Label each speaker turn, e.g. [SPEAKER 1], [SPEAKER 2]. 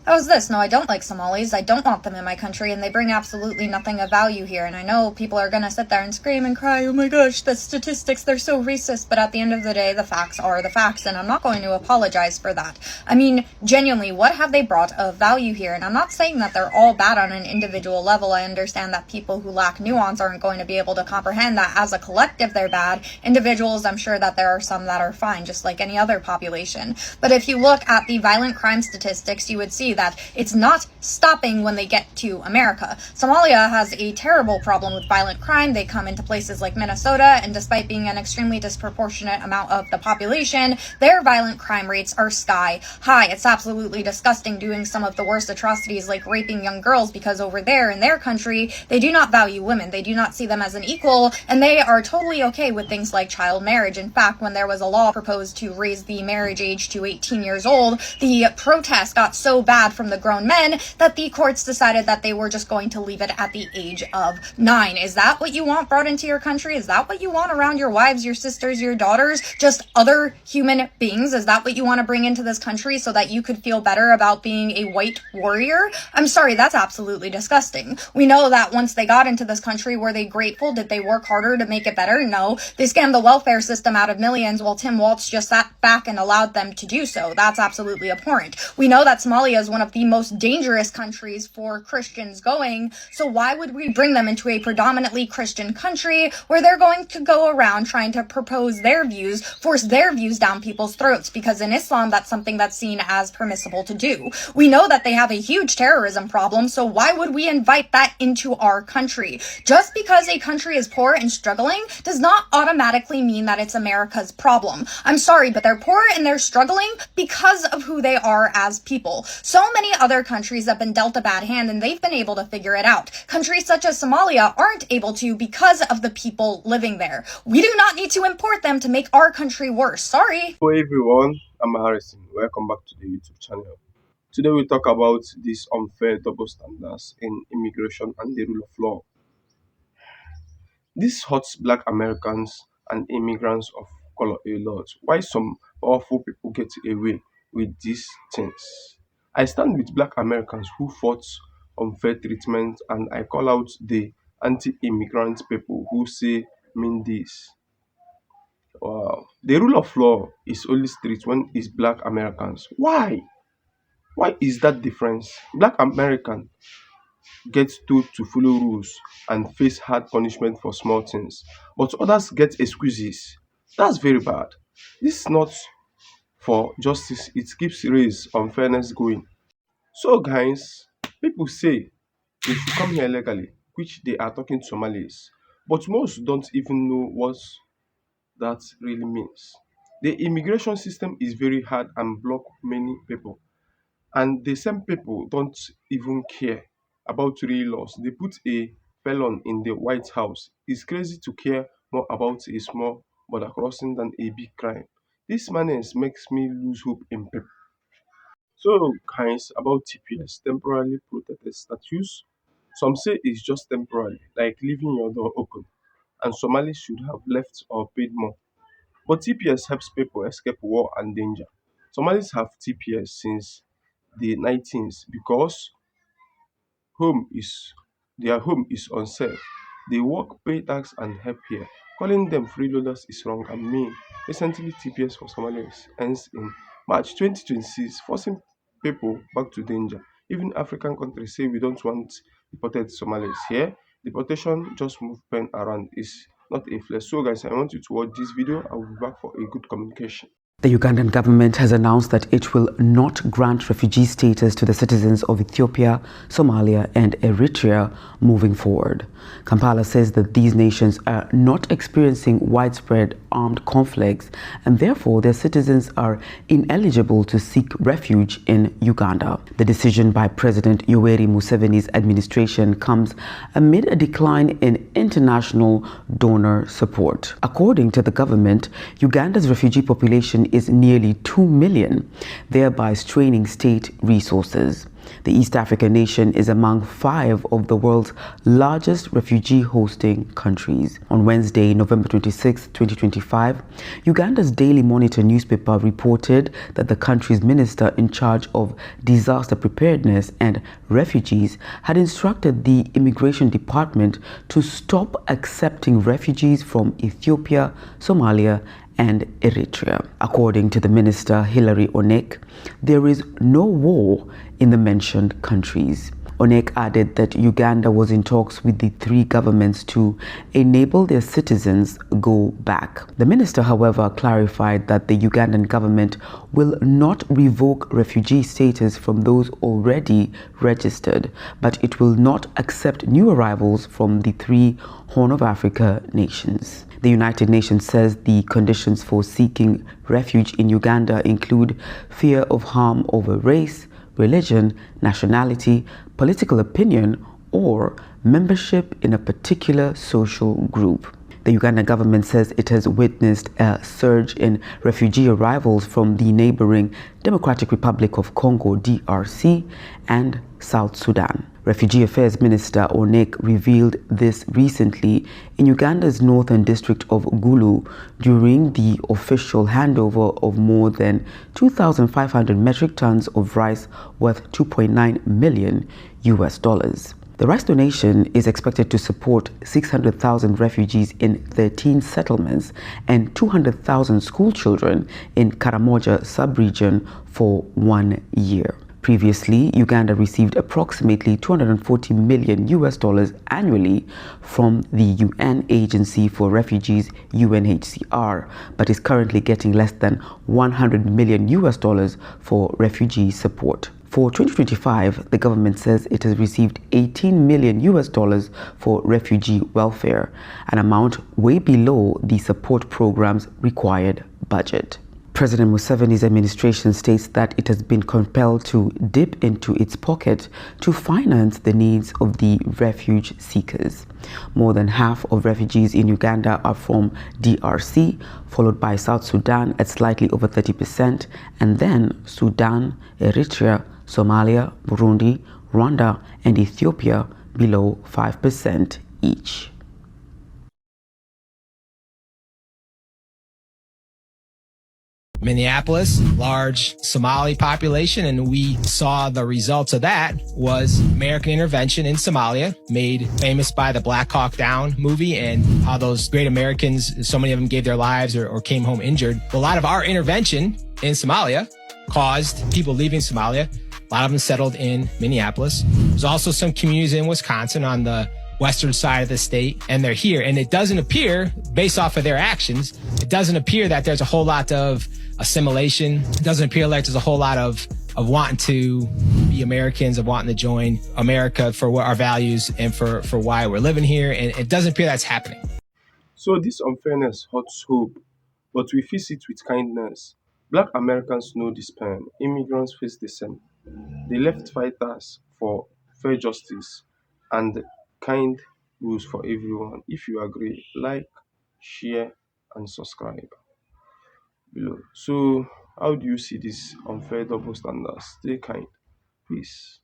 [SPEAKER 1] How's this? No, I don't like Somalis. I don't want them in my country, and they bring absolutely nothing of value here. And I know people are gonna sit there and scream and cry, oh my gosh, the statistics, they're so racist. But at the end of the day, the facts are the facts, and I'm not going to apologize for that. I mean, genuinely, what have they brought of value here? And I'm not saying that they're all bad on an individual level. I understand that people who lack nuance aren't going to be able to comprehend that as a collective they're bad. Individuals, I'm sure that there are some that are fine, just like any other population. But if you look at the violent crime statistics, you would see that it's not stopping when they get to America. Somalia has a terrible problem with violent crime. They come into places like Minnesota, and despite being an extremely disproportionate amount of the population, their violent crime rates are sky high. It's absolutely disgusting, doing some of the worst atrocities like raping young girls, because over there in their country, they do not value women. They do not see them as an equal, and they are totally okay with things like child marriage. In fact, when there was a law proposed to raise the marriage age to 18 years old, the protest got so bad from the grown men that the courts decided that they were just going to leave it at the age of 9. Is that what you want brought into your country? Is that what you want around your wives, your sisters, your daughters, just other human beings? Is that what you want to bring into this country so that you could feel better about being a white warrior? I'm sorry, that's absolutely disgusting. We know that once they got into this country, were they grateful? Did they work harder to make it better? No. They scammed the welfare system out of millions while Tim Walz just sat back and allowed them to do so. That's absolutely abhorrent. We know that Somalia is one of the most dangerous countries for Christians going, so why would we bring them into a predominantly Christian country where they're going to go around trying to propose their views, force their views down people's throats? Because in Islam, that's something that's seen as permissible to do. We know that they have a huge terrorism problem, so why would we invite that into our country? Just because a country is poor and struggling does not automatically mean that it's America's problem. I'm sorry, but they're poor and they're struggling because of who they are as people. So many other countries have been dealt a bad hand and they've been able to figure it out. Countries such as Somalia aren't able to because of the people living there. We do not need to import them to make our country worse. Sorry.
[SPEAKER 2] Hello everyone, I'm Harrison. Welcome back to the YouTube channel. Today we talk about these unfair double standards in immigration and the rule of law. This hurts black Americans and immigrants of color a lot. Why some powerful people get away with these things? I stand with black Americans who fought unfair treatment, and I call out the anti-immigrant people who say mean this. Wow. The rule of law is only strict when it's black Americans. Why? Why is that difference? Black American gets told to follow rules and face hard punishment for small things, but others get excuses. That's very bad. This is not for justice. It keeps race unfairness going. So guys, people say they should come here legally, which they are talking to Somalis, but most don't even know what that really means. The immigration system is very hard and block many people. And the same people don't even care about real laws. They put a felon in the White House. It's crazy to care more about a small border crossing than a big crime. This madness makes me lose hope in people. So, guys, about TPS, temporarily protected status. Some say it's just temporary, like leaving your door open, and Somalis should have left or paid more. But TPS helps people escape war and danger. Somalis have TPS since the 19th because home is their home is unsafe. They work, pay tax, and help here. Calling them freeloaders is wrong and mean. Recently, TPS for Somalis ends in March 2026, forcing people back to danger. Even African countries say we don't want deported Somalis here. Deportation just move pen around is not a flex. So guys, I want you to watch this video. I will be back for a good communication.
[SPEAKER 3] The Ugandan government has announced that it will not grant refugee status to the citizens of Ethiopia, Somalia and Eritrea moving forward. Kampala says that these nations are not experiencing widespread armed conflicts and therefore their citizens are ineligible to seek refuge in Uganda. The decision by President Yoweri Museveni's administration comes amid a decline in international donor support. According to the government, Uganda's refugee population is nearly 2 million, thereby straining state resources. The East African nation is among 5 of the world's largest refugee hosting countries. On Wednesday, November 26, 2025, Uganda's Daily Monitor newspaper reported that the country's minister in charge of disaster preparedness and refugees had instructed the immigration department to stop accepting refugees from Ethiopia, Somalia, and Eritrea. According to the minister, Hilary Onek, there is no war in the mentioned countries. Onek added that Uganda was in talks with the 3 governments to enable their citizens go back. The minister, however, clarified that the Ugandan government will not revoke refugee status from those already registered, but it will not accept new arrivals from the 3 Horn of Africa nations. The United Nations says the conditions for seeking refuge in Uganda include fear of harm over race, religion, nationality, political opinion, or membership in a particular social group. The Ugandan government says it has witnessed a surge in refugee arrivals from the neighboring Democratic Republic of Congo, DRC, and South Sudan. Refugee Affairs Minister Onek revealed this recently in Uganda's northern district of Gulu during the official handover of more than 2,500 metric tons of rice worth 2.9 million US dollars. The rice donation is expected to support 600,000 refugees in 13 settlements and 200,000 school children in Karamoja sub-region for 1 year. Previously, Uganda received approximately 240 million US dollars annually from the UN Agency for Refugees, UNHCR, but is currently getting less than 100 million US dollars for refugee support. For 2025, the government says it has received 18 million US dollars for refugee welfare, an amount way below the support program's required budget. President Museveni's administration states that it has been compelled to dip into its pocket to finance the needs of the refuge seekers. More than half of refugees in Uganda are from DRC, followed by South Sudan at slightly over 30%, and then Sudan, Eritrea, Somalia, Burundi, Rwanda, and Ethiopia below 5% each.
[SPEAKER 4] Minneapolis, large Somali population, and we saw the results of that was American intervention in Somalia, made famous by the Black Hawk Down movie and how those great Americans, so many of them gave their lives or came home injured. A lot of our intervention in Somalia caused people leaving Somalia. A lot of them settled in Minneapolis. There's also some communities in Wisconsin on the western side of the state, and they're here. And it doesn't appear, based off of their actions, it doesn't appear that there's a whole lot of assimilation. It doesn't appear like there's a whole lot of wanting to be Americans, of wanting to join America for what our values and for why we're living here. And it doesn't appear that's happening.
[SPEAKER 2] So this unfairness hurts hope, but we face it with kindness. Black Americans know this pain. Immigrants face the same. They left fighters for fair justice and kind rules for everyone. If you agree, like, share, and subscribe below. So, how do you see this unfair double standards? Stay kind. Peace.